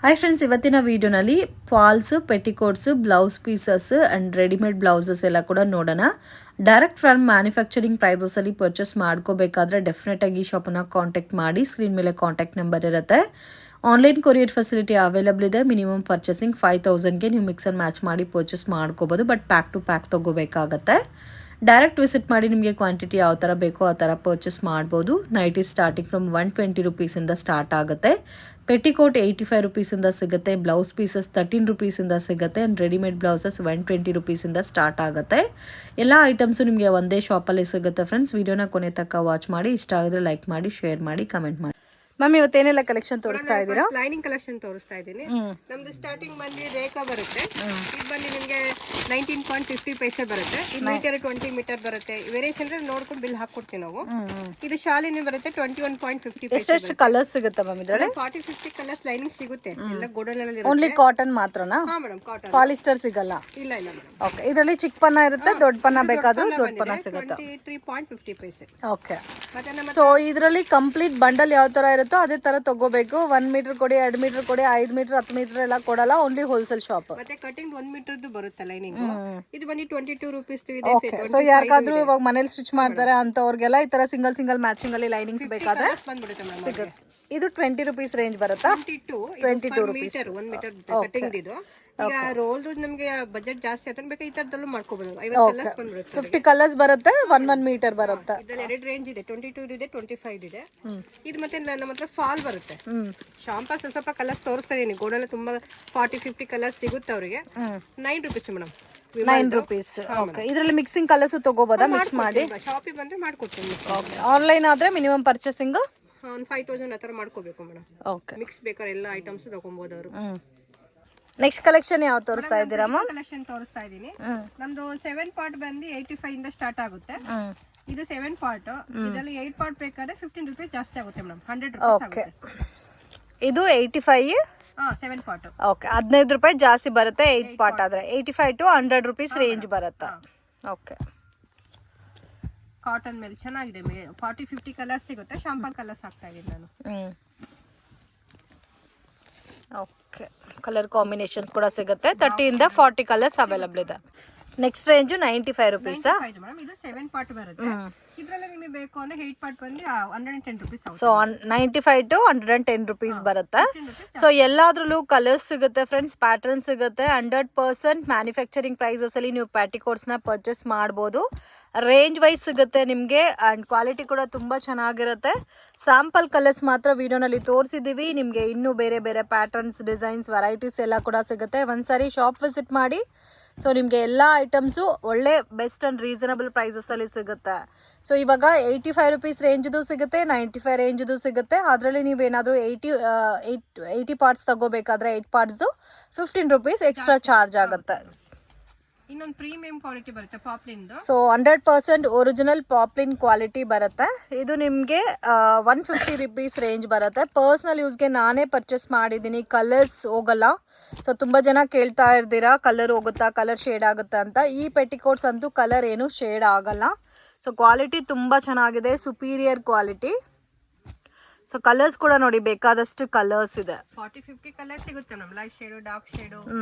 Hi friends, ಇವತ್ತಿನ ವಿಡಿಯೋನಲ್ಲಿ falls, petticoats, blouse pieces and readymade blouses ಎಲ್ಲ ಕೂಡ ನೋಡೋಣ. ಡೈರೆಕ್ಟ್ ಫ್ರಮ್ ಮ್ಯಾನುಫ್ಯಾಕ್ಚರಿಂಗ್ ಪ್ರೈಸಸಲ್ಲಿ ಪರ್ಚೇಸ್ ಮಾಡ್ಕೋಬೇಕಾದ್ರೆ ಡೆಫಿನೆಟಾಗಿ ಈ ಶಾಪನ್ನು ಕಾಂಟ್ಯಾಕ್ಟ್ ಮಾಡಿ. ಸ್ಕ್ರೀನ್ ಮೇಲೆ ಕಾಂಟ್ಯಾಕ್ಟ್ ನಂಬರ್ ಇರುತ್ತೆ. ಆನ್ಲೈನ್ ಕೊರಿಯರ್ ಫೆಸಿಲಿಟಿ ಅವೈಲಬಲ್ ಇದೆ. ಮಿನಿಮಮ್ ಪರ್ಚೇಸಿಂಗ್ 5000ಗೆ ನೀವು ಮಿಕ್ಸ್ ಆ್ಯಂಡ್ ಮ್ಯಾಚ್ ಮಾಡಿ ಪರ್ಚೇಸ್ ಮಾಡ್ಕೋಬೋದು. ಬಟ್ ಪ್ಯಾಕ್ ಟು ಪ್ಯಾಕ್ ತೊಗೋಬೇಕಾಗತ್ತೆ. ಡೈರೆಕ್ಟ್ ವಿಸಿಟ್ ಮಾಡಿ ನಿಮಗೆ ಕ್ವಾಂಟಿಟಿ ಯಾವ ಥರ ಬೇಕೋ ಆ ಥರ ಪರ್ಚೇಸ್ ಮಾಡ್ಬೋದು. ನೈಟಿ ಸ್ಟಾರ್ಟಿಂಗ್ ಫ್ರಮ್ 120 ರುಪೀಸಿಂದ ಸ್ಟಾರ್ಟ್ ಆಗುತ್ತೆ. ಪೆಟಿಕೋಟ್ 85 ರುಪೀಸಿಂದ ಸಿಗುತ್ತೆ. ಬ್ಲೌಸ್ ಪೀಸಸ್ 13 ರುಪೀಸಿಂದ ಸಿಗುತ್ತೆ. ಆ್ಯಂಡ್ ರೆಡಿಮೇಡ್ ಬ್ಲೌಸಸ್ 120 ರುಪೀಸಿಂದ ಸ್ಟಾರ್ಟ್ ಆಗುತ್ತೆ. ಎಲ್ಲ ಐಟಮ್ಸು ನಿಮಗೆ ಒಂದೇ ಶಾಪಲ್ಲಿ ಸಿಗುತ್ತೆ ಫ್ರೆಂಡ್ಸ್. ವಿಡಿಯೋನ ಕೊನೆ ತನಕ ವಾಚ್ ಮಾಡಿ. ಇಷ್ಟ ಆಗಿದ್ರೆ ಲೈಕ್ ಮಾಡಿ, ಶೇರ್ ಮಾಡಿ, ಕಮೆಂಟ್ ಮಾಡಿ. ಮ್ಯಾಮ್, ಇವತ್ತೇನೆಲ್ಲ ಕಲೆಕ್ಷನ್ ತೋರಿಸ್ತಾ ಇದ್ದೀರಾ? ಲೈನಿಂಗ್ ಕಲೆಕ್ಷನ್ ತೋರಿಸ್ತಾ ಇದ್ದೀನಿ. ನಮ್ದು ಸ್ಟಾರ್ಟಿಂಗ್ ಬಂದು ರೇಖಾ ಬರುತ್ತೆ. ಇದು ಬಂದು ನಿಮಗೆ 19.50 ಪೈಸೆ ಬರುತ್ತೆ. ಇದು ಮೀಟರ್ 20 ಮೀಟರ್ ಬರುತ್ತೆ. ವೇರಿಯೇಷನ್ ನೋಡ್ಕೊಂಡು ಬಿಲ್ ಹಾಕೊಡ್ತೀವಿ ನಾವು. ಇದು ಶಾಲಿನಿ ಬರುತ್ತೆ 21.50 ಪೈಸೆ. ಎಷ್ಟು ಕಲರ್ಸ್ ಸಿಗುತ್ತೆ ಮ್ಯಾಮ್ ಇದರಲ್ಲಿ? 40-50 ಕಲರ್ಸ್ ಲೈನಿಂಗ್ ಸಿಗುತ್ತೆ. ಎಲ್ಲ ಗೋಡನ್ ಅಲ್ಲಿ ಓನ್ಲಿ ಕಾಟನ್ ಮಾತ್ರನಾ? ಹಾ ಮೇಡಮ್, ಕಾಟನ್. ಪಾಲಿಸ್ಟರ್ ಸಿಗಲ್ಲ? ಇಲ್ಲ ಇಲ್ಲ ಮೇಡಮ್. ಓಕೆ, ಇದರಲ್ಲಿ ಚಿಕ್ಕ ಪನ್ನ ಇರುತ್ತೆ, ದೊಡ್ಡ ಪನ್ನ ಬೇಕಾದ್ರೂ ದೊಡ್ಡ ಪನ್ನ ಸಿಗುತ್ತೆ. 23.50 ಪೈಸೆ. ಓಕೆ, ಸೊ ಇದರಲ್ಲಿ ಕಂಪ್ಲೀಟ್ ಬಂಡಲ್ ಯಾವ ತರ ಇರುತ್ತೋ ಅದೇ ತರ ತಗೋಬೇಕು. 1 ಮೀಟರ್ ಕೊಡಿ, 2 ಮೀಟರ್ ಕೊಡಿ, 5 ಮೀಟರ್ 10 ಮೀಟರ್ ಎಲ್ಲ ಕೊಡಲ್ಲ. Only wholesale shop. ಮತ್ತೆ ಕಟಿಂಗ್ 1 ಮೀಟರ್ದು ಬರುತ್ತೆ ಲೈನಿಂಗ್. ಇದು ಬಂದು 22 ರುಪೀಸ್ ಇದೆ. ಓಕೆ, ಸೊ ಯಾರಿಗಾದ್ರೂ ಇವಾಗ ಮನೇಲಿ ಸ್ಟಿಚ್ ಮಾಡ್ತಾರೆ ಅಂತವ್ರಿಗೆಲ್ಲ ಈ ತರ ಸಿಂಗಲ್ ಸಿಂಗಲ್ ಮ್ಯಾಚಿಂಗ್ ಅಲ್ಲಿ ಲೈನಿಂಗ್ಸ್ ಬೇಕಾದ್ರೆ ಬಂದ್ಬಿಡುತ್ತೆ ಮೇಡಮ್. ಸಿಗುತ್ತೆ. ಇದು 20 ರುಪೀಸ್ ರೇಂಜ್ ಬರುತ್ತಾ? 22 ರುಪೀಸ್ 1 ಮೀಟರ್ ಕಟಿಂಗ್ ಇದು. ಈಗ ರೋಲ್ ನಮಗೆ ಬಜೆಟ್ ಜಾಸ್ತಿ ಆಯ್ತು ಬೇಕಾ ಈ ತರದಲ್ಲೂ ಮಾಡ್ಕೋಬಹುದು. 50 ಕಲರ್ಸ್ ಬಂದ್ಬಿಡುತ್ತೆ. 50 ಕಲರ್ಸ್ ಬರುತ್ತೆ. 1 ಮೀಟರ್ ಬರುತ್ತೆ. ಇದರಲ್ಲಿ 2 ರೇಂಜ್ ಇದೆ. 22 ಇದೆ, 25 ಇದೆ. ಇದು ಮತ್ತೆ ನಮ್ಮ ಹತ್ರ ಫಾಲ್ ಬರುತ್ತೆ. ಶಾಂಪಸ್ ಸ್ವಲ್ಪ ಕಲರ್ಸ್ ತೋರಿಸ್ತಾ ಇದೀನಿ. ಗೋಡಲ್ಲಿ ತುಂಬಾ 40-50 ಕಲರ್ಸ್ ಸಿಗುತ್ತೆ ಅವರಿಗೆ. 9 ರುಪೀಸ್ ಮೇಡಮ್. 9 ರುಪೀಸ್. ಓಕೆ, ಇದರಲ್ಲಿ ಮಿಕ್ಸಿಂಗ್ ಕಲರ್ಸ್ ತಗೋಬೋದಾ? ಮಿಕ್ಸ್ ಮಾಡಿ ಶಾಪಿಗೆ ಬಂದ್ರೆ ಮಾಡ್ಕೊಡ್ತೀನಿ. ಓಕೆ, ಆನ್ಲೈನ್ ಆದ್ರೆ ಮಿನಿಮಮ್ ಪರ್ಚೇಸಿಂಗ್ 5000 ಆ ಥರ ಮಾಡ್ಕೋಬೇಕು ಮೇಡಮ್. ಓಕೆ, ಮಿಕ್ಸ್ ಬೇಕಾದ್ರೆ ಎಲ್ಲ ಐಟಮ್ಸ್ ತಗೊಬೋದು ಅವರು. ನೆಕ್ಸ್ಟ್ ಕಲೆಕ್ಷನ್ ಯಾವ ತೋರಿಸ್ತಾ ಇದ್ದೀರಾ ಮ್ಯಾಮ್? ಕಲೆಕ್ಷನ್ ತೋರಿಸ್ತಾ ಇದ್ದೀನಿ. ನಮ್ದು 7 ಪಾರ್ಟ್ ಬಂದು 85 ಇಂದ ಸ್ಟಾರ್ಟ್ ಆಗುತ್ತೆ. ಇದು 7 ಪಾರ್ಟ್. ಇದರಲ್ಲಿ 8 ಪಾರ್ಟ್ ಬೇಕಾದ್ರೆ 15 ರುಪೀಸ್ ಜಾಸ್ತಿ ಆಗುತ್ತೆ ಮೇಡಮ್. 100 ರುಪೀಸ್ ಆಗುತ್ತೆ. ಇದು 85. 7 ಪಾರ್ಟ್. ಓಕೆ, 15 ರೂಪಾಯಿ ಜಾಸ್ತಿ ಬರುತ್ತೆ. 8 ಪಾರ್ಟ್ ಆದ್ರೆ 85 to 100 ರುಪೀಸ್ ರೇಂಜ್ ಬರುತ್ತೆ. ಓಕೆ, ಕಾಟನ್ ಮೇಲೆ ಚೆನ್ನಾಗಿದೆ. 40-50 ಕಲರ್ಸ್ ಸಿಗುತ್ತೆ. ಶಾಂಪಲ್ ಕಲರ್ಸ್ ಹಾಕ್ತಾ ಇದ್ದೀನಿ ನಾನು. ಓಕೆ, ಕಲರ್ ಕಾಂಬಿನೇಷನ್ಸ್ ಕೂಡ ಸಿಗುತ್ತೆ. 30 ಇಂದ 40 ಕಲರ್ಸ್ ಅವೈಲಬಲ್ ಇದೆ. Next range 95 rupees. ಇದು 7 ಪಾರ್ಟ್ ಬರುತ್ತೆ. ಇದರಲ್ಲಿ ನಿಮಗೆ ಬೇಕು ಅಂದ್ರೆ 8 ಪಾರ್ಟ್ ಬಂದು 110 ರುಪೀಸ್ ಆಗುತ್ತೆ. ಸೊ 95 to 110 ರುಪೀಸ್ ಬರುತ್ತೆ. ಸೊ ಎಲ್ಲಾದ್ರಲ್ಲೂ ಕಲರ್ಸ್ ಸಿಗುತ್ತೆ ಫ್ರೆಂಡ್ಸ್, ಪ್ಯಾಟರ್ನ್ ಸಿಗುತ್ತೆ. 100% ಮ್ಯಾನುಫ್ಯಾಕ್ಚರಿಂಗ್ ಪ್ರೈಸಸ್ ಅಲ್ಲಿ ನೀವು ಪ್ಯಾಟಿಕೋಟ್ಸ್ನ ಪರ್ಚೇಸ್ ಮಾಡ್ಬೋದು. ರೇಂಜ್ ವೈಸ್ ಸಿಗುತ್ತೆ ನಿಮಗೆ. ಆ್ಯಂಡ್ ಕ್ವಾಲಿಟಿ ಕೂಡ ತುಂಬ ಚೆನ್ನಾಗಿರುತ್ತೆ. ಸ್ಯಾಂಪಲ್ ಕಲರ್ಸ್ ಮಾತ್ರ ವಿಡಿಯೋನಲ್ಲಿ ತೋರಿಸಿದ್ದೀವಿ. ನಿಮಗೆ ಇನ್ನೂ ಬೇರೆ ಬೇರೆ ಪ್ಯಾಟರ್ನ್ಸ್, ಡಿಸೈನ್ಸ್, ವೆರೈಟೀಸ್ ಎಲ್ಲ ಕೂಡ ಸಿಗುತ್ತೆ. ಒಂದ್ಸರಿ ಶಾಪ್ ವಿಸಿಟ್ ಮಾಡಿ. ಸೊ ನಿಮಗೆ ಎಲ್ಲ ಐಟಮ್ಸು ಒಳ್ಳೆ ಬೆಸ್ಟ್ ಆ್ಯಂಡ್ ರೀಸನಬಲ್ ಪ್ರೈಸಸಲ್ಲಿ ಸಿಗುತ್ತೆ. ಸೊ ಇವಾಗ 85 ರುಪೀಸ್ ರೇಂಜ್ದು ಸಿಗುತ್ತೆ, 95 ರೇಂಜ್ದು ಸಿಗುತ್ತೆ. ಅದರಲ್ಲಿ ನೀವೇನಾದರೂ 80 ಪಾರ್ಟ್ಸ್ ತಗೋಬೇಕಾದ್ರೆ 8 ಪಾರ್ಟ್ಸ್ದು 15 ರುಪೀಸ್ ಎಕ್ಸ್ಟ್ರಾ ಚಾರ್ಜ್ ಆಗುತ್ತೆ. ಇನ್ನೊಂದು ಪ್ರೀಮಿಯಂ ಕ್ವಾಲಿಟಿ ಬರುತ್ತೆ ಪಾಪ್ಲಿನ್. ಸೊ 100% ಒರಿಜಿನಲ್ ಪಾಪ್ಲಿನ್ ಕ್ವಾಲಿಟಿ ಬರುತ್ತೆ. ಇದು ನಿಮಗೆ 150 ರುಪೀಸ್ ರೇಂಜ್ ಬರುತ್ತೆ. ಪರ್ಸ್ನಲ್ ಯೂಸ್ಗೆ ನಾನೇ ಪರ್ಚೇಸ್ ಮಾಡಿದ್ದೀನಿ. ಕಲರ್ಸ್ ಹೋಗಲ್ಲ. ಸೊ ತುಂಬ ಜನ ಕೇಳ್ತಾ ಇರ್ತೀರಾ ಕಲರ್ ಹೋಗುತ್ತಾ, ಕಲರ್ ಶೇಡ್ ಆಗುತ್ತಾ ಅಂತ. ಈ ಪೆಟಿಕೋಟ್ಸ್ ಅಂತೂ ಕಲರ್ ಏನು ಶೇಡ್ ಆಗಲ್ಲ. ಸೊ ಕ್ವಾಲಿಟಿ ತುಂಬ ಚೆನ್ನಾಗಿದೆ, ಸುಪೀರಿಯರ್ ಕ್ವಾಲಿಟಿ. ಸೊ ಕಲರ್ಸ್ ಕೂಡ ನೋಡಿ, ಬೇಕಾದಷ್ಟು ಕಲರ್ಸ್ ಇದೆ. 40-50 ಕಲರ್ ಸಿಗುತ್ತೆ ನಮ್. Light shade, dark shade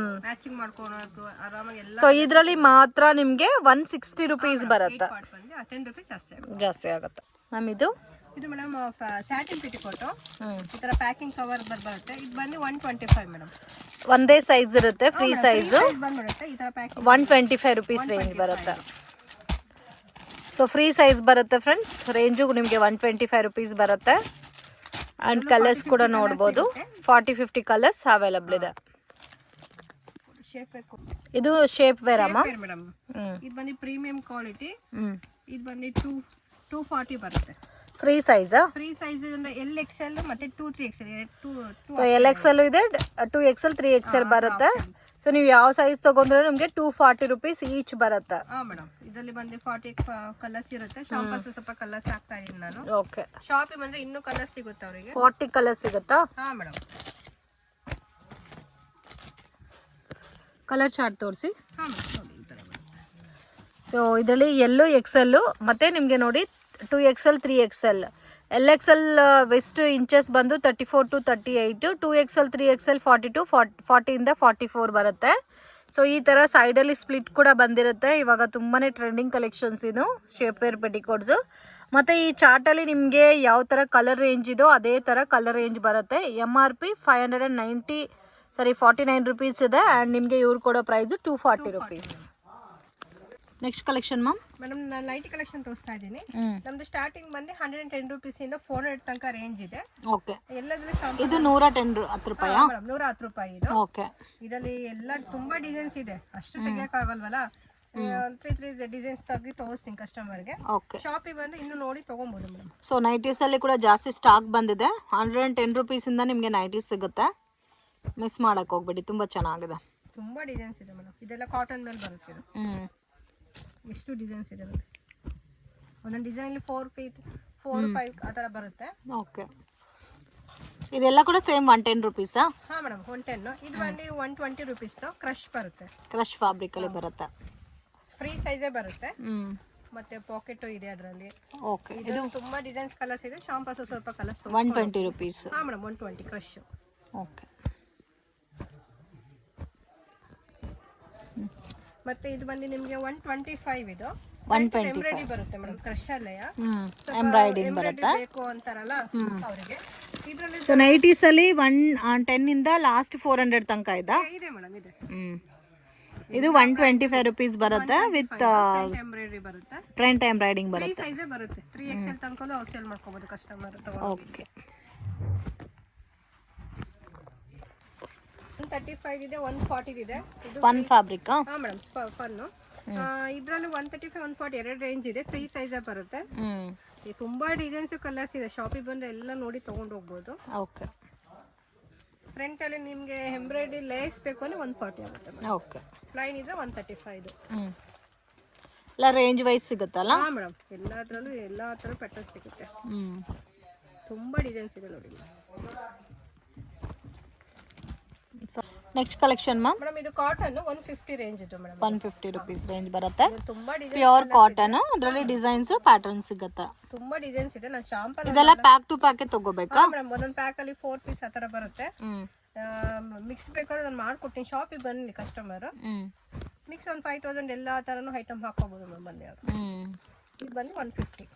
matching ಮಾಡ್ಕೊಳ್ಳೋದು ಆರಾಮಾಗಿ ಎಲ್ಲ. ಸೊ ಇದರಲ್ಲಿ ಮಾತ್ರ ನಿಮಗೆ 160 ರುಪೀಸ್ ಬರುತ್ತೆ. 10 ರುಪೀಸ್ ಜಾಸ್ತಿ ಆಗುತ್ತೆ ಮ್ಯಾಮ್. ಇದು ಮೇಡಮ್ ಸ್ಯಾಟಿನ್ ಪೆಟಿಕೋಟ್. ಈ ತರ ಪ್ಯಾಕಿಂಗ್ ಕವರ್ ಬರುತ್ತೆ. ಇದು ಬಂದು 125 ಮೇಡಮ್. ಒಂದೇ ಸೈಜ್ ಇರುತ್ತೆ, ಫ್ರೀ ಸೈಜ್ ಬಂದ್ಬಿಡುತ್ತೆ. ಈ ತರ ಪ್ಯಾಕಿಂಗ್ 125 ರುಪೀಸ್ ರೇಂಜ್ ಬರುತ್ತೆ. ಸೊ ಫ್ರೀ ಸೈಜ್ ಬರುತ್ತೆ ಫ್ರೆಂಡ್ಸ್. ರೇಂಜು ನಿಮಗೆ 125 ರುಪೀಸ್ ಬರುತ್ತೆ. ಆ್ಯಂಡ್ ಕಲರ್ಸ್ ಕೂಡ ನೋಡ್ಬೋದು. 40-50 ಕಲರ್ಸ್ ಅವೈಲಬಲ್ ಇದೆ. ಇದು ಶೇಪ್ ವೇರ್ ಅಮ್ಮ ಮೇಡಮ್. ಇದು ಬಂದು ಪ್ರೀಮಿಯಂ ಕ್ವಾಲಿಟಿ. ಇದು ಬಂದು 240 ಬರುತ್ತೆ. Free size. ಫ್ರೀ ಸೈಜ್ ಅಂದ್ರೆ LXL ಮತ್ತೆ 2-3XL. ಸೊ LXL ಇದೆ, 2XL, 3XL ಬರುತ್ತೆ. ಸೊ ನೀವು ಯಾವ ಸೈಜ್ ತಗೊಂಡ್ರೆ ನಿಮಗೆ 240 ರುಪೀಸ್ ಈಚ್ ಬರುತ್ತೆ. ಮೇಡಮ್ ಇದರಲ್ಲಿ ಬಂದು 40 ಕಲರ್ಸ್ ಇರುತ್ತೆ. ಶಾಂಪಸ್ ಸ್ವಲ್ಪ ಕಲರ್ಸ್ ಹಾಕ್ತಾ ಇದೀನಿ ನಾನು. ಓಕೆ, ಶಾಪಿಗೆ ಬಂದ್ರೆ ಇನ್ನೂ ಕಲರ್ಸ್ ಸಿಗುತ್ತೆ ಅವರಿಗೆ. 40 ಕಲರ್ಸ್ ಸಿಗುತ್ತಾ? ಮೇಡಮ್. ಕಲರ್ ಚಾರ್ಟ್ ತೋರಿಸಿ. ಮೇಡಮ್. ಸೊ ಇದರಲ್ಲಿ ಎಲ್ಲೋ XL ಮತ್ತೆ ನಿಮಗೆ ನೋಡಿ 2XL, 3XL LXL West inches ಬಂದು 34 to 38, 2XL 3XL 42 40 ಇಂದ 44 ಬರುತ್ತೆ. ಸೊ ಈ ಥರ ಸೈಡಲ್ಲಿ ಸ್ಪ್ಲಿಟ್ ಕೂಡ ಬಂದಿರುತ್ತೆ. ಇವಾಗ ತುಂಬಾ ಟ್ರೆಂಡಿಂಗ್ ಕಲೆಕ್ಷನ್ಸ್ ಇದು ಶೇಪ್ ವೇರ್ ಪೆಟಿಕೋಟ್ಸು. ಮತ್ತು ಈ ಚಾರ್ಟಲ್ಲಿ ನಿಮಗೆ ಯಾವ ಥರ ಕಲರ್ ರೇಂಜ್ ಇದೋ ಅದೇ ಥರ ಕಲರ್ ರೇಂಜ್ ಬರುತ್ತೆ. MRP 49 ರುಪೀಸ್ ಇದೆ ಆ್ಯಂಡ್ ನಿಮಗೆ ಇವ್ರು ಕೊಡೋ price 240 rupees. Next collection ma'am. Madam ನಾನು ನೈಟಿ ಕಲೆಕ್ಷನ್ ತೋರಿಸ್ತಾ ಇದ್ದೀನಿ. ನಮ್ದು ಸ್ಟಾರ್ಟಿಂಗ್ ಬಂದು 110 ರುಪೀಸ್ ಇಂದ 400 ತನಕ ರೇಂಜ್ ಇದೆ. ಓಕೆ. ಎಲ್ಲದರಲ್ಲಿ ಇದು 110 ರೂಪಾಯಿ. ಮೇಡಮ್ 110 ರೂಪಾಯಿ ಇದು. ಓಕೆ. ಇದರಲ್ಲಿ ಎಲ್ಲ ತುಂಬಾ ಡಿಸೈನ್ಸ್ ಇದೆ, ಅಷ್ಟು ತೆಗಿಯಕ್ಕಾಗಲ್ವಲ್ಲ. 3 ಡಿಸೈನ್ಸ್ ತೆಗಿ ತೋರಿಸ್ತೀನಿ ಕಸ್ಟಮರ್ಗೆ. ಓಕೆ. ಶಾಪಿಗೆ ಬಂದು ಇನ್ನು ನೋಡಿ ತಗೊಬಹುದು ಮೇಡಮ್. ಸೊ ನೈಟೀಸ್ ಅಲ್ಲಿ ಕೂಡ ಜಾಸ್ತಿ ಸ್ಟಾಕ್ ಬಂದಿದೆ. 110 ರುಪೀಸ್ ಇಂದ ನಿಮಗೆ ನೈಟೀಸ್ ಸಿಗುತ್ತೆ, ಮಿಸ್ ಮಾಡಕ್ ಹೋಗ್ಬೇಡಿ, ತುಂಬಾ ಚೆನ್ನಾಗಿದೆ. ತುಂಬಾ ಡಿಸೈನ್ಸ್ ಇದೆ ಮೇಡಮ್. ಇದೆಲ್ಲ ಕಾಟನ್ ಮೇಲೆ ಬರುತ್ತೆ ಇದು. ಎಷ್ಟು ಡಿಸೈನ್ಸ್ ಇದೆ ನೋಡಿ. ಒಂದೊಂದು ಡಿಸೈನ್ 4 ಫೀಟ್ 4 5 ಆ ಥರ ಬರುತ್ತೆ. ಓಕೆ. ಇದೆಲ್ಲ ಕೂಡ ಸೇಮ್ 110 ರುಪೀಸಾ? ಹಾಂ ಮೇಡಮ್ 110. ಇದು ಬಂದು 120 ರುಪೀಸ್ ಕ್ರಶ್ ಬರುತ್ತೆ. ಕ್ರಶ್ ಫ್ಯಾಬ್ರಿಕ್ ಅಲ್ಲಿ ಬರುತ್ತೆ. ಫ್ರೀ ಸೈಜೇ ಬರುತ್ತೆ. ಮತ್ತೆ ಪಾಕೆಟ್ ಇದೆ ಅದರಲ್ಲಿ. ಓಕೆ. ಇದು ತುಂಬಾ ಡಿಸೈನ್ಸ್ ಕಲರ್ಸ್ ಇದೆ. ಶಾಂಪಸ್ ಸ್ವಲ್ಪ ಕಲರ್ಸ್ 120 ರುಪೀಸ್. ಹಾಂ ಮೇಡಮ್ 120 ಕ್ರಶ್. ಓಕೆ. ಮತ್ತೆ ಇದು ಬಂದು ನಿಮಗೆ 125 ಇದು 125 ಎಂಬ್ರಾಯ್ಡರಿ ಬರುತ್ತೆ ಮೇಡಮ್. ಕ್ರಶ್ ಅಲ್ಲೇ ಎಂಬ್ರಾಯ್ಡಿಂಗ್ ಬರುತ್ತೆ ಬೇಕು ಅಂತಾರಲ್ಲ ಅವರಿಗೆ. ಇದರಲ್ಲಿ ಸೊ ನೈಟೀಸ್ ಅಲ್ಲಿ 110 ಇಂದ ಲಾಸ್ಟ್ 400 ತನಕ ಇದೆ ಮೇಡಮ್. ಇದೆ ಇದು 125 ರುಪೀಸ್ ಬರುತ್ತೆ ವಿತ್ ಎಂಬ್ರಾಯ್ಡರಿ ಬರುತ್ತೆ. ಫ್ರಂಟ್ ಎಂಬ್ರಾಯ್ಡಿಂಗ್ ಬರುತ್ತೆ. ಫ್ರೀ ಸೈಜೇ ಬರುತ್ತೆ. 3XL ತನಕ ಅವ್ರು ಸೇಲ್ ಮಾಡ್ಕೋಬಹುದು ಕಸ್ಟಮರ್. ಓಕೆ. 135 ಇದೆ, 140 ಇದೆ. Spun fabric. ಹಾ ಮೇಡಮ್ ಫನ್ನು. ಇದರಲ್ಲಿ 135 140 ಎರಡು ರೇಂಜ್ ಇದೆ. ಫ್ರೀ ಸೈಜ್ ಬರುತ್ತೆ. ತುಂಬಾ ಡಿಸೈನ್ಸ್ ಕಲರ್ಸ್ ಇದೆ. ಶಾಪಿಗೆ ಬಂದ್ರೆ ಎಲ್ಲ ನೋಡಿ ತಗೊಂಡು ಹೋಗ್ಬೋದು. ಓಕೆ. ಫ್ರಂಟ್ ಅಲ್ಲಿ ನಿಮಗೆ ಎಂಬ್ರಾಯ್ಡರಿ ಲೇಸ್ ಬೇಕು ಅಂದ್ರೆ 140 ಆಗುತ್ತೆ. ಓಕೆ. ಪ್ಲೈನ್ ಇದ್ರೆ 135. ಎಲ್ಲ ರೇಂಜ್ ವೈಸ್ ಸಿಗುತ್ತಲ್ಲ? ಹಾ ಮೇಡಮ್. ಎಲ್ಲದರಲ್ಲೂ ಎಲ್ಲಾ ತರ ಪ್ಯಾಟರ್ನ್ ಸಿಗುತ್ತೆ. ತುಂಬಾ ಡಿಸೈನ್ಸ್ ಇದೆ ನೋಡಿ. Next collection ma'am. ಮೇಡಮ್ ಇದು ಕಾಟನ್ 150 ರೇಂಜ್ ಇದೆ ಮೇಡಮ್. 150 ರುಪೀಸ್ ರೇಂಜ್ ಬರುತ್ತೆ. ತುಂಬಾ ಡಿಸೈನ್ ಪ್ಯೂರ್ ಕಾಟನ್, ಅದರಲ್ಲಿ ಡಿಸೈನ್ಸ್ ಪ್ಯಾಟರ್ನ್ ಸಿಗುತ್ತೆ. ತುಂಬಾ ಡಿಸೈನ್ಸ್ ಇದೆ. ನಾನು ಶಾಂಪಲ್ ಇದೆಲ್ಲ ಪ್ಯಾಕ್ ಟು ಪ್ಯಾಕ್ ತಗೋಬೇಕಾ ಮೇಡಮ್? ಒಂದೊಂದು ಪ್ಯಾಕ್ ಅಲ್ಲಿ 4 ಪೀಸ್ ಆ ತರ ಬರುತ್ತೆ. ಮಿಕ್ಸ್ ಬೇಕಾದ್ರೆ ನಾನು ಮಾಡ್ಕೊಡ್ತೀನಿ. ಶಾಪಿಗೆ ಬನ್ನಿ ಕಸ್ಟಮರ್. ಮಿಕ್ಸ್ ಒಂದು 5000 ಎಲ್ಲಾ ತರನು ಐಟಮ್ ಹಾಕೋಬಹುದು ಮೇಡಮ್. ಬಂದು ಇದು ಬಂದು 150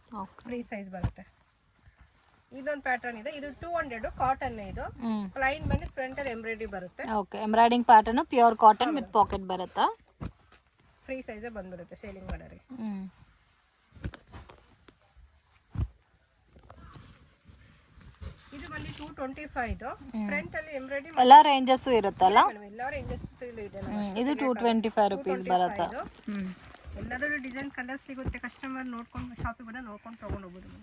ಫ್ರೀ ಸೈಜ್ ಬರುತ್ತೆ. ಇದೊಂದು ಪ್ಯಾಟರ್ನ್ ಇದೆ. ಇದು 200 ಕಾಟನ್. ಇದು ಪ್ಲೈನ್ ಬಂದು ಫ್ರಂಟ್ ಅಲ್ಲಿ ಎಂಬ್ರಾಯ್ಡರಿ ಬರುತ್ತೆ. Okay. Embroidering pattern pure cotton with packet ಬರುತ್ತೆ. ಫ್ರೀ ಸೈಜ್ ಬಂದ್ಬಿಡುತ್ತೆ ಸೇಲಿಂಗ್ ಮಾಡೋರಿ. ಇದು ಬಂದು 225. ಇದು ಫ್ರಂಟ್ ಅಲ್ಲಿ ಎಂಬ್ರಾಯ್ಡರಿ ಎಲ್ಲ ರೇಂಜಸ್ ಇರುತ್ತಲ್ಲ? ಎಲ್ಲ ರೇಂಜಸ್ ಇದೆ. ಇದು 225 ರುಪೀಸ್ ಬರುತ್ತೆ. ಎಲ್ಲದರಲ್ಲೂ ಡಿಸೈನ್ ಕಲರ್ ಸಿಗುತ್ತೆ. ಕಸ್ಟಮರ್ ನೋಡ್ಕೊಂಡು ಶಾಪಿಗೆ ಬಂದು ನೋಡ್ಕೊಂಡು ತಗೊಂಡು ಹೋಗ್ಬೋದು.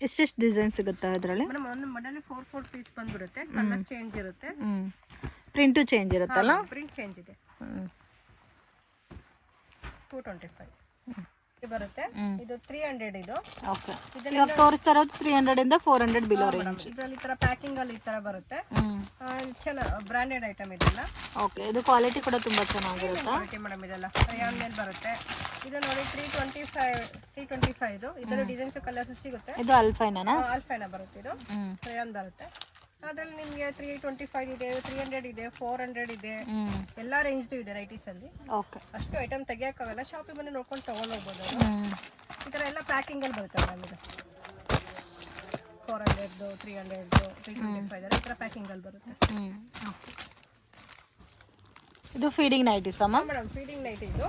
ಎಷ್ಟೆಷ್ಟು ಡಿಸೈನ್ ಸಿಗುತ್ತೆ ಅದರಲ್ಲಿ? ಮೇಡಮ್ ಒಂದು ಮಡಲ್ಲಿ 4 ಪೀಸ್ ಬಂದ್ಬಿಡುತ್ತೆ. ಕಲರ್ ಚೇಂಜ್ ಇರುತ್ತೆ. ಪ್ರಿಂಟು ಚೇಂಜ್ ಇರುತ್ತಲ್ಲ? ಪ್ರಿಂಟ್ ಚೇಂಜ್ ಇದೆ. 225 ಬರುತ್ತೆ. ಇದು 300. ಇದು ಓಕೆ. ಇವಾಗ ತೋರಿಸ್ತಾ ಇರೋದು 300 ಇಂದ 400 ಬಿಲೋ ರೇಂಜ್. ಇದರಲ್ಲಿ ಈ ತರ ಪ್ಯಾಕಿಂಗ್ ಅಲ್ಲಿ ಈ ತರ ಬರುತ್ತೆ. ಚೆನ್ನಾಗಿ ಬ್ರಾಂಡೆಡ್ ಐಟಮ್ ಇದೆಲ್ಲ. ಓಕೆ. ಇದು ಕ್ವಾಲಿಟಿ ಕೂಡ ತುಂಬಾ ಚೆನ್ನಾಗಿರುತ್ತೆ ಮೇಡಮ್. ಇದೆಲ್ಲ ರಯಾನ್ ಮೇಲೆ ಬರುತ್ತೆ. ಇದು ನೋಡಿ 325. ಇದರಲ್ಲಿ ಡಿಸೈನ್ಸ್ ಕಲರ್ಸ್ ಸಿಗುತ್ತೆ. ಇದು ಅಲ್ಫೈನಾ? ಅಲ್ಫೈನಾ ಬರುತ್ತೆ. ಇದು ರಯಾನ್ ಬರುತ್ತೆ. ಅದ್ರಲ್ಲಿ ನಿಮಗೆ 325 ಇದೆ, 300 ಇದೆ, 400 ಇದೆ. ಎಲ್ಲಾ ರೇಂಜ್ ಇದೆ ರೈಟೀಸ್ ಅಲ್ಲಿ. ಓಕೆ. ಅಷ್ಟು ಐಟಮ್ ತೆಗಿಯಕ್ಕಾಗಲ್ಲ. ಶಾಪಿಗೆ ಬಂದು ನೋಡ್ಕೊಂಡು ತಗೊಂಡು ಹೋಗ್ಬೋದು. ಈ ತರ ಎಲ್ಲ ಪ್ಯಾಕಿಂಗ್ ಅಲ್ಲಿ ಬರುತ್ತೆ ಮೇಡಮ್. ಇದು 400 300 325 ಈ ತರ ಪ್ಯಾಕಿಂಗ್ ಅಲ್ಲಿ ಬರುತ್ತೆ. ಇದು ಫೀಡಿಂಗ್ ನೈಟೀಸ್ ಅಮ್ಮ? ಮೇಡಮ್ ಫೀಡಿಂಗ್ ನೈಟ್ ಇದು.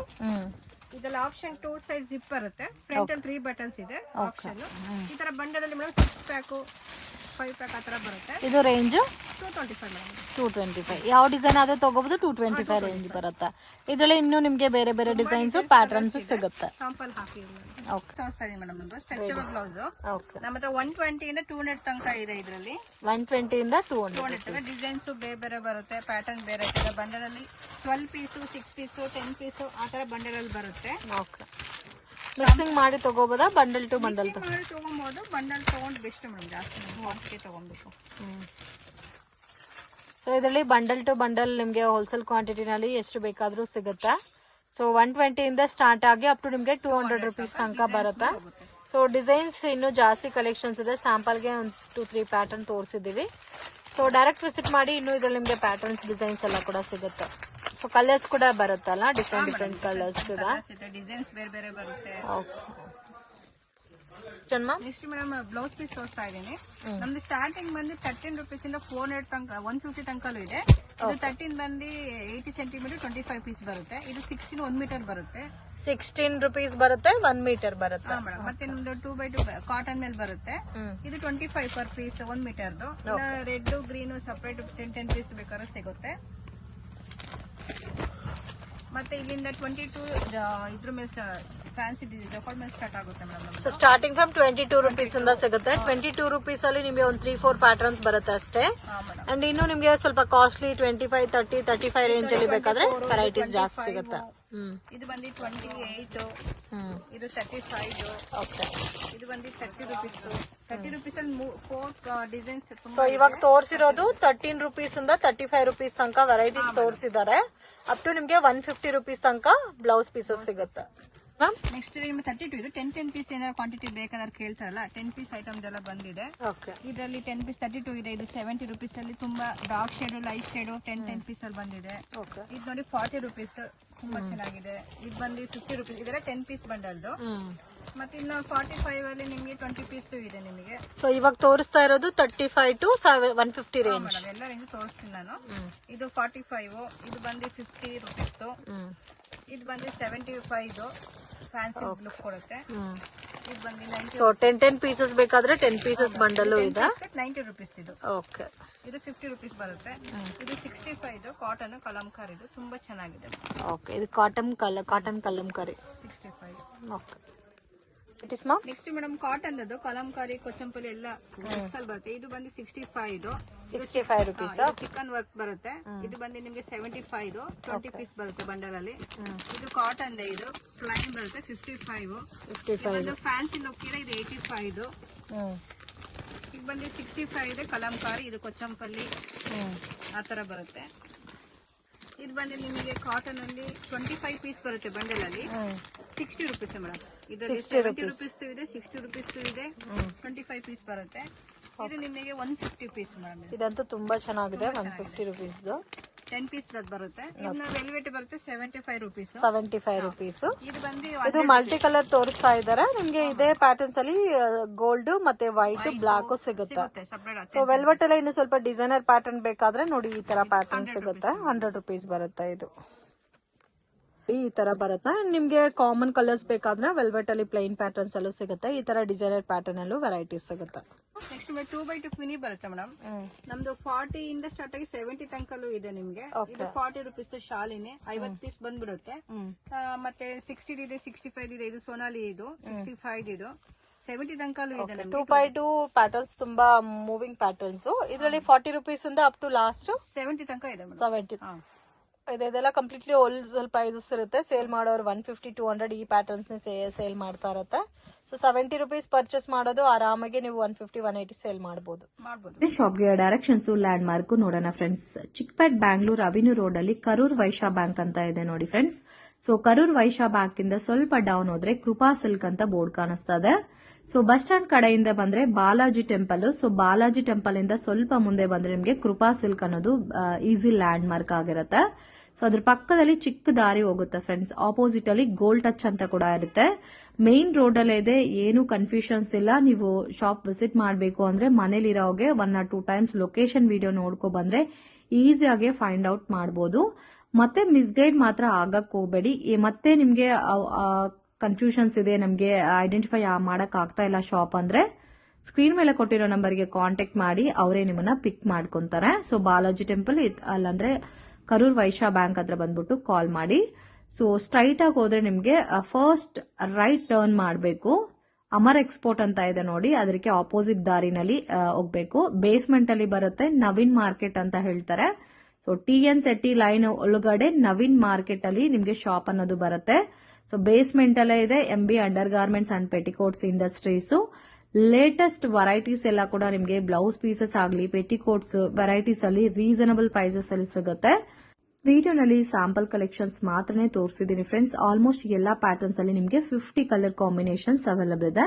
ಇದೆಲ್ಲ ಆಪ್ಷನ್ 2 ಸೈಡ್ ಜಿಪ್ ಬರುತ್ತೆ. ಫ್ರಂಟ್ ಅಲ್ಲಿ 3 ಬಟನ್ಸ್ ಇದೆ ಆಪ್ಷನ್. ಈ ತರ ಬಂಡಲ್ ಅಲ್ಲಿ ಮೇಡಮ್ 6 ಪ್ಯಾಕ್ 5 ಪ್ಯಾಕ್ ಆ ತರ ಬರುತ್ತೆ. ಇದು ರೇಂಜ್ 225 ಮೇಡಮ್. 225. ಯಾವ ಡಿಸೈನ್ ಆದ್ರೂ ತಗೋಬಹುದು. 225 ರೇಂಜ್ ಬರುತ್ತೆ. ಇದರಲ್ಲಿ ಇನ್ನೂ ನಿಮಗೆ ಬೇರೆ ಬೇರೆ ಡಿಸೈನ್ಸ್ ಪ್ಯಾಟರ್ನ್ಸ್ ಸಿಗುತ್ತೆ. ಸ್ಯಾಂಪಲ್ ಹಾಕಿ ಓಕೆ. ತೋರಿಸ್ತಾ ಇದೀನಿ ಮೇಡಮ್. ಒಂದು ಸ್ಟ್ರೆಚಬಲ್ ಬ್ಲೌಸ್. ಓಕೆ. ನಮ್ಮ ಹತ್ರ 120 ಇಂದ 200 ತನಕ ಇದೆ. ಇದರಲ್ಲಿ 120 ಇಂದ 200 ಡಿಸೈನ್ಸ್ ಬೇರೆ ಬೇರೆ ಬರುತ್ತೆ. ಪ್ಯಾಟರ್ನ್ ಬೇರೆ ಇದೆ. ಬಂಡಲ್ ಅಲ್ಲಿ 12 ಪೀಸು 6 ಪೀಸು 10 ಪೀಸು ಆ ತರ ಬಂಡಲ್ ಅಲ್ಲಿ ಬರುತ್ತೆ. ಓಕೆ. ಮಿಕ್ಸಿಂಗ್ ಮಾಡಿ ತಗೋಬೋದಾ? ಬಂಡಲ್ ಟು ಬಂಡಲ್ ಮಾಡಿ ತಗೊಬೋದು. ಬಂಡಲ್ ತಗೊಂಡು ಬೆಸ್ಟ್ ಮೇಡಮ್. ಜಾಸ್ತಿ ಹಾಕಿ ತಗೊಬೇಕು. ಸೊ ಇದರಲ್ಲಿ ಬಂಡಲ್ ಟು ಬಂಡಲ್ ನಿಮಗೆ ಹೋಲ್ಸೇಲ್ ಕ್ವಾಂಟಿಟಿನಲ್ಲಿ ಎಷ್ಟು ಬೇಕಾದರೂ ಸಿಗುತ್ತೆ. ಸೊ 120 ಇಂದ ಸ್ಟಾರ್ಟ್ ಆಗಿ ಅಪ್ ಟು ನಿಮಗೆ 200 ರುಪೀಸ್ ತನಕ ಬರುತ್ತೆ. ಸೊ ಡಿಸೈನ್ಸ್ ಇನ್ನೂ ಜಾಸ್ತಿ ಕಲೆಕ್ಷನ್ಸ್ ಇದೆ. ಸ್ಯಾಂಪಲ್ಗೆ ಒಂದು 2-3 ಪ್ಯಾಟರ್ನ್ ತೋರಿಸಿದ್ದೀವಿ. ಸೊ ಡೈರೆಕ್ಟ್ ವಿಸಿಟ್ ಮಾಡಿ. ಇನ್ನೂ ಇದ್ರಲ್ಲಿ ನಿಮಗೆ ಪ್ಯಾಟರ್ನ್ಸ್ ಡಿಸೈನ್ಸ್ ಎಲ್ಲ ಕೂಡ ಸಿಗುತ್ತೆ. ಸೊ ಕಲರ್ಸ್ ಕೂಡ ಬರುತ್ತಲ್ಲ, ಡಿಫ್ರೆಂಟ್ ಕಲರ್ಸ್ ಇದೆ, ಡಿಸೈನ್ಸ್ ಬೇರೆ ಬೇರೆ ಬರುತ್ತೆ. ನೆಕ್ಸ್ಟ್ ಮೇಡಮ್ ಬ್ಲೌಸ್ ಪೀಸ್ ತೋರಿಸ್ತಾ ಇದ್ದೀನಿ. ನಮ್ದು ಸ್ಟಾರ್ಟಿಂಗ್ ಬಂದು 13 rupees ಇಂದ 400 ತನಕ 150 ತನಕಲ್ಲೂ ಇದೆ. ಇದು 13 ಬಂದು 80 centimeter 25 ಪೀಸ್ ಬರುತ್ತೆ. ಇದು 16 1 ಮೀಟರ್ ಬರುತ್ತೆ. 16 rupees ಬರುತ್ತೆ, 1 ಮೀಟರ್ ಬರುತ್ತೆ. ಮತ್ತೆ ನಮ್ದು 2x2 ಕಾಟನ್ ಮೇಲೆ ಬರುತ್ತೆ. ಇದು 25 per ಪೀಸ್ 1 ಮೀಟರ್ದು. ರೆಡ್ ಗ್ರೀನ್ ಸಪರೇಟ್ 10 ಪೀಸ್ ಬೇಕಾದ್ರೆ ಸಿಗುತ್ತೆ. ಮತ್ತೆ ಇಲ್ಲಿಂದ 22 ಇದ್ರ ಮೇಲೆ ಫ್ಯಾನ್ಸಿ ಡೆಕೋರ್ ಮೇಲೆ ಸ್ಟಾರ್ಟ್ ಆಗುತ್ತೆ madam. So starting from 22 rupees ಇಂದ ಸಿಗುತ್ತೆ. 22 rupees ಅಲ್ಲಿ ನಿಮಗೆ ಒಂದು 3-4 ಪ್ಯಾಟರ್ನ್ಸ್ ಬರುತ್ತೆ ಅಷ್ಟೇ. ಅಂಡ್ ಇನ್ನು ನಿಮಗೆ ಸ್ವಲ್ಪ ಕಾಸ್ಟ್ಲಿ 25, 30, 35 ರೇಂಜ್ ಅಲ್ಲಿ ಬೇಕಾದ್ರೆ ವೆರೈಟೀಸ್ ಜಾಸ್ತಿ ಸಿಗುತ್ತೆ. ಇದು ಬಂದು 28, ಇದು 35, ಇದು ಬಂದು 30 rupees. 30 rupees ಅಲ್ಲಿ 4 ಡಿಸೈನ್ಸ್. ಸೊ ಇವಾಗ ತೋರಿಸಿರೋದು 13 rupees ಇಂದ 35 rupees ತನಕ ವೆರೈಟೀಸ್ ತೋರಿಸಿದ್ದಾರೆ. ಅಪ್ ಟು ನಿಮ್ಗೆ 150 rupees ತನಕ ಬ್ಲೌಸ್ ಪೀಸಸ್ ಸಿಗುತ್ತೆ. ನೆಕ್ಸ್ಟ್ ನಿಮ್ಗೆ 32 ಇದು 10 ಪೀಸ್ ಏನಾದ್ರು ಕ್ವಾಂಟಿಟಿ ಬೇಕಾದ್ರೆ ಕೇಳ್ತಾರಲ್ಲ, 10 ಪೀಸ್ ಐಟಮ್ಸ್ ಎಲ್ಲ ಬಂದಿದೆ. ಇದರಲ್ಲಿ 10 ಪೀಸ್ 32 ಇದೆ. ಇದು 70 rupees ಅಲ್ಲಿ ತುಂಬಾ dark shade, light shade 10 piece ಅಲ್ಲಿ ಬಂದಿದೆ. ಇದು ನೋಡಿ 40 rupees ತುಂಬಾ ಚೆನ್ನಾಗಿದೆ. ಇದು ಬಂದು 50 rupees. ಇದೆಲ್ಲ 10 ಪೀಸ್ ಬಂಡಲ್ದು. ಮತ್ತೆ ಇನ್ನು 45 ಅಲ್ಲಿ ನಿಮ್ಗೆ 20 ಪೀಸ್ ಇದೆ ನಿಮಗೆ. ಸೊ ಇವಾಗ ತೋರಿಸ್ತಾ ಇರೋದು 35 to 150 ರೇಂಜ್. ಎಲ್ಲ ರೇಂಜ್ ತೋರಿಸ್ತೀನಿ ನಾನು. ಇದು 45, ಇದು ಬಂದು 50 rupees. ಇದು ಬಂದು 75 ಫ್ಯಾನ್ಸಿ ಲುಕ್ ಕೊಡುತ್ತೆ. ಇದು ಬಂದು 90. ಸೊ 10 ಪೀಸಸ್ ಬೇಕಾದ್ರೆ 10 ಪೀಸಸ್ ಬಂಡಲ್ ಇದೆ. 90 rupees ಇದು. ಓಕೆ. ಇದು 50 rupees ಬರುತ್ತೆ. ಇದು 65 ಕಾಟನ್ ಕಲಂಕಾರಿ. ಇದು ತುಂಬಾ ಚೆನ್ನಾಗಿದೆ. ಓಕೆ. ಇದು cotton Kalamkari 65. Okay. It is ma'am. Next madam cotton ಅದು ಕಲಂಕಾರಿ ಕೊಚ್ಚಂಪಲ್ಲಿ ಎಲ್ಲ ಮಿಕ್ಸ್ ಅಲ್ಲಿ ಬರುತ್ತೆ. ಇದು ಬಂದು 65 rupees. ಚಿಕನ್ ವರ್ಕ್ ಬರುತ್ತೆ. ಇದು ಬಂದು ನಿಮ್ಗೆ 75 20 ಪೀಸ್ ಬರುತ್ತೆ ಬಂಡಲ್ ಅಲ್ಲಿ. ಇದು ಕಾಟನ್ ಇದು ಪ್ಲೈನ್ ಬರುತ್ತೆ 55. ಫ್ಯಾನ್ಸಿ ಲುಕ್ ಇದೆ. ಇದು 85. ಈಗ ಬಂದು 65 ಇದೆ ಕಲಂಕಾರಿ. ಇದು ಕೊಚ್ಚಂಪಲ್ಲಿ ಆತರ ಬರುತ್ತೆ. ಇದು ಬಂದು ನಿಮಗೆ ಕಾಟನ್ ಅಲ್ಲಿ 25 ಪೀಸ್ ಬರುತ್ತೆ ಬಂಡಲ್ ಅಲ್ಲಿ. 60 rupees ಮೇಡಮ್. ಇದರಲ್ಲಿ 70 rupees ಇದೆ, 60 rupees ಇದೆ, 25 ಪೀಸ್ ಬರುತ್ತೆ. ಇದು ನಿಮಗೆ 150 ಪೀಸ್ ಮೇಡಮ್. ಇದಂತೂ ತುಂಬಾ ಚೆನ್ನಾಗಿದೆ. 150 rupees 10 ಪೀಸ್ ಬರುತ್ತೆ. ಇದನ್ನ ವೆಲ್ವೆಟ್ ಬರುತ್ತೆ 75 rupees. 75 rupees. ಇದು ಬಂದು ಇದು ಮಲ್ಟಿ ಕಲರ್ ತೋರಿಸ್ತಾ ಇದಾರೆ ನಿಮ್ಗೆ. ಇದೇ ಪ್ಯಾಟರ್ನ್ಸ್ ಅಲ್ಲಿ ಗೋಲ್ಡ್ ಮತ್ತೆ ವೈಟ್ ಬ್ಲಾಕ್ ಸಿಗುತ್ತೆ. ಸೊ ವೆಲ್ವೆಟ್ ಎಲ್ಲ ಇನ್ನು ಸ್ವಲ್ಪ ಡಿಸೈನರ್ ಪ್ಯಾಟರ್ನ್ ಬೇಕಾದ್ರೆ ನೋಡಿ ಈ ತರ ಪ್ಯಾಟರ್ನ್ ಸಿಗುತ್ತೆ. 100 rupees ಬರುತ್ತೆ. ಇದು ಈ ತರ ಬರುತ್ತೆ. ನಿಮ್ಗೆ ಕಾಮನ್ ಕಲರ್ಸ್ ಬೇಕಾದ್ರೆ ವೆಲ್ವೆಟ್ ಅಲ್ಲಿ ಪ್ಲೈನ್ ಪ್ಯಾಟರ್ನ್ಸ್ ಅಲ್ಲೂ ಸಿಗುತ್ತೆ. ಈ ತರ ಡಿಸೈನರ್ ಪ್ಯಾಟರ್ನ್ ಅಲ್ಲೂ ವೆರೈಟೀಸ್ ಸಿಗುತ್ತೆ. ನೆಕ್ಸ್ಟ್ 2x2 ಕ್ವಿನಿ ಬರುತ್ತೆ ಮೇಡಮ್. ನಮ್ದು 40 ಇಂದ ಸ್ಟಾರ್ಟ್ ಆಗಿ 70 ತನಕಲ್ಲೂ ಇದೆ ನಿಮ್ಗೆ. ಇದು 40 rupees ಶಾಲಿನೇ 50 ಪೀಸ್ ಬಂದ್ಬಿಡುತ್ತೆ. ಮತ್ತೆ 60 ಇದೆ, 65 ಇದೆ. ಇದು ಸೋನಾಲಿ. ಇದು 65 ಇದು 70 ತನಕಲ್ಲೂ ಇದೆ. 2x2 ಪ್ಯಾಟರ್ನ್ಸ್ ತುಂಬಾ ಮೂವಿಂಗ್ ಪ್ಯಾಟರ್ನ್ಸ್. ಇದರಲ್ಲಿ 40 rupees ಇಂದ ಅಪ್ ಟು ಲಾಸ್ಟ್ 70 ತನಕ ಇದೆ. 70 ಇದೆಲ್ಲ ಕಂಪ್ಲೀಟ್ಲಿ ಹೋಲ್ಸೇಲ್ ಪ್ರೈಸಸ್ ಇರುತ್ತೆ. ಸೇಲ್ ಮಾಡೋರು 150-200 ಈ ಪ್ಯಾಟರ್ನ್ಸ್ ಸೇಲ್ ಮಾಡ್ತಾ ಇರುತ್ತೆ. ಸೊ 70 rupees ಪರ್ಚೇಸ್ ಮಾಡೋದು ಆರಾಮಾಗಿ ನೀವು 150-180 ಸೇಲ್ ಮಾಡಬಹುದು. ಶಾಪ್ಗೆ ಡೈರೆಕ್ಷನ್ಸ್ ಲ್ಯಾಂಡ್ ಮಾರ್ಕ್ ನೋಡೋಣ friends. Chickpet Bangalore avenue road ಅಲ್ಲಿ ಕರೂರ್ ವೈಶ್ಯ ಬ್ಯಾಂಕ್ ಅಂತ ಇದೆ ನೋಡಿ friends. So Karur Vysya bank ಇಂದ ಸ್ವಲ್ಪ ಡೌನ್ ಹೋದ್ರೆ ಕೃಪಾ ಸಿಲ್ಕ್ ಅಂತ ಬೋರ್ಡ್ ಕಾಣಿಸ್ತಾ ಇದೆ. ಸೊ ಬಸ್ ಸ್ಟ್ಯಾಂಡ್ ಕಡೆಯಿಂದ ಬಂದ್ರೆ Balaji temple. So Balaji temple ಇಂದ ಸ್ವಲ್ಪ ಮುಂದೆ ಬಂದ್ರೆ ನಿಮ್ಗೆ ಕೃಪಾ ಸಿಲ್ಕ್ ಅನ್ನೋದು ಈಸಿ ಲ್ಯಾಂಡ್ ಮಾರ್ಕ್ ಆಗಿರುತ್ತೆ. ಸೊ ಅದ್ರ ಪಕ್ಕದಲ್ಲಿ ಚಿಕ್ಕ ದಾರಿ ಹೋಗುತ್ತೆ ಫ್ರೆಂಡ್ಸ್. ಆಪೋಸಿಟ್ ಅಲ್ಲಿ ಗೋಲ್ಡ್ ಟಚ್ ಅಂತ ಕೂಡ ಇರುತ್ತೆ. ಮೇನ್ ರೋಡ್ ಅಲ್ಲೇ ಇದೆ. ಏನು ಕನ್ಫ್ಯೂಷನ್ಸ್ ಇಲ್ಲ. ನೀವು ಶಾಪ್ ವಿಸಿಟ್ ಮಾಡಬೇಕು ಅಂದ್ರೆ ಮನೇಲಿರೋಗೆ 1 or 2 times ಲೊಕೇಶನ್ ವಿಡಿಯೋ ನೋಡ್ಕೊ ಬಂದ್ರೆ ಈಸಿಯಾಗಿ ಫೈಂಡ್ ಔಟ್ ಮಾಡಬಹುದು. ಮತ್ತೆ ಮಿಸ್ಗೈಡ್ ಮಾತ್ರ ಆಗಕ್ ಹೋಗ್ಬೇಡಿ. ಮತ್ತೆ ನಿಮ್ಗೆ ಕನ್ಫ್ಯೂಷನ್ಸ್ ಇದೆ, ನಮ್ಗೆ ಐಡೆಂಟಿಫೈ ಮಾಡಕ್ ಆಗ್ತಾ ಇಲ್ಲ ಶಾಪ್ ಅಂದ್ರೆ ಸ್ಕ್ರೀನ್ ಮೇಲೆ ಕೊಟ್ಟಿರೋ ನಂಬರ್ಗೆ ಕಾಂಟ್ಯಾಕ್ಟ್ ಮಾಡಿ ಅವರೇ ನಿಮ್ಮನ್ನ ಪಿಕ್ ಮಾಡ್ಕೊಂತಾರೆ. So Balaji temple ಅಲ್ಲಂದ್ರೆ Karur Vysya bank ಹತ್ರ ಬಂದ್ಬಿಟ್ಟು ಕಾಲ್ ಮಾಡಿ. ಸೊ ಸ್ಟ್ರೈಟ್ ಆಗಿ ಹೋದ್ರೆ ನಿಮ್ಗೆ ಫಸ್ಟ್ ರೈಟ್ ಟರ್ನ್ ಮಾಡಬೇಕು. ಅಮರ್ ಎಕ್ಸ್ಪೋರ್ಟ್ ಅಂತ ಇದೆ ನೋಡಿ, ಅದಕ್ಕೆ ಆಪೋಸಿಟ್ ದಾರಿನಲ್ಲಿ ಹೋಗ್ಬೇಕು. ಬೇಸ್ಮೆಂಟ್ ಅಲ್ಲಿ ಬರುತ್ತೆ, ನವೀನ್ ಮಾರ್ಕೆಟ್ ಅಂತ ಹೇಳ್ತಾರೆ. ಸೊ TN Setty ಲೈನ್ ಒಳಗಡೆ ನವೀನ್ ಮಾರ್ಕೆಟ್ ಅಲ್ಲಿ ನಿಮ್ಗೆ ಶಾಪ್ ಅನ್ನೋದು ಬರುತ್ತೆ. ಸೊ ಬೇಸ್ಮೆಂಟ್ ಅಲ್ಲೇ ಇದೆ MB under garments and petticoats industries. Latest varieties ಎಲ್ಲ ಕೂಡ ನಿಮ್ಗೆ ಬ್ಲೌಸ್ ಪೀಸಸ್ ಆಗಲಿ ಪೆಟಿಕೋಟ್ಸ್ ವೆರೈಟೀಸ್ ಅಲ್ಲಿ ರೀಸನಬಲ್ ಪ್ರೈಸಸ್ ಅಲ್ಲಿ ಸಿಗುತ್ತೆ. ವಿಡಿಯೋನಲ್ಲಿ ಸ್ಯಾಂಪಲ್ ಕಲೆಕ್ಷನ್ಸ್ ಮಾತ್ರನೇ ತೋರಿಸಿದ್ದೀನಿ ಫ್ರೆಂಡ್ಸ್. ಆಲ್ಮೋಸ್ಟ್ ಎಲ್ಲಾ ಪ್ಯಾಟರ್ನ್ಸ್ ಅಲ್ಲಿ ನಿಮ್ಗೆ 50 ಕಲರ್ ಕಾಂಬಿನೇಷನ್ಸ್ ಅವೈಲಬಲ್ ಇದೆ.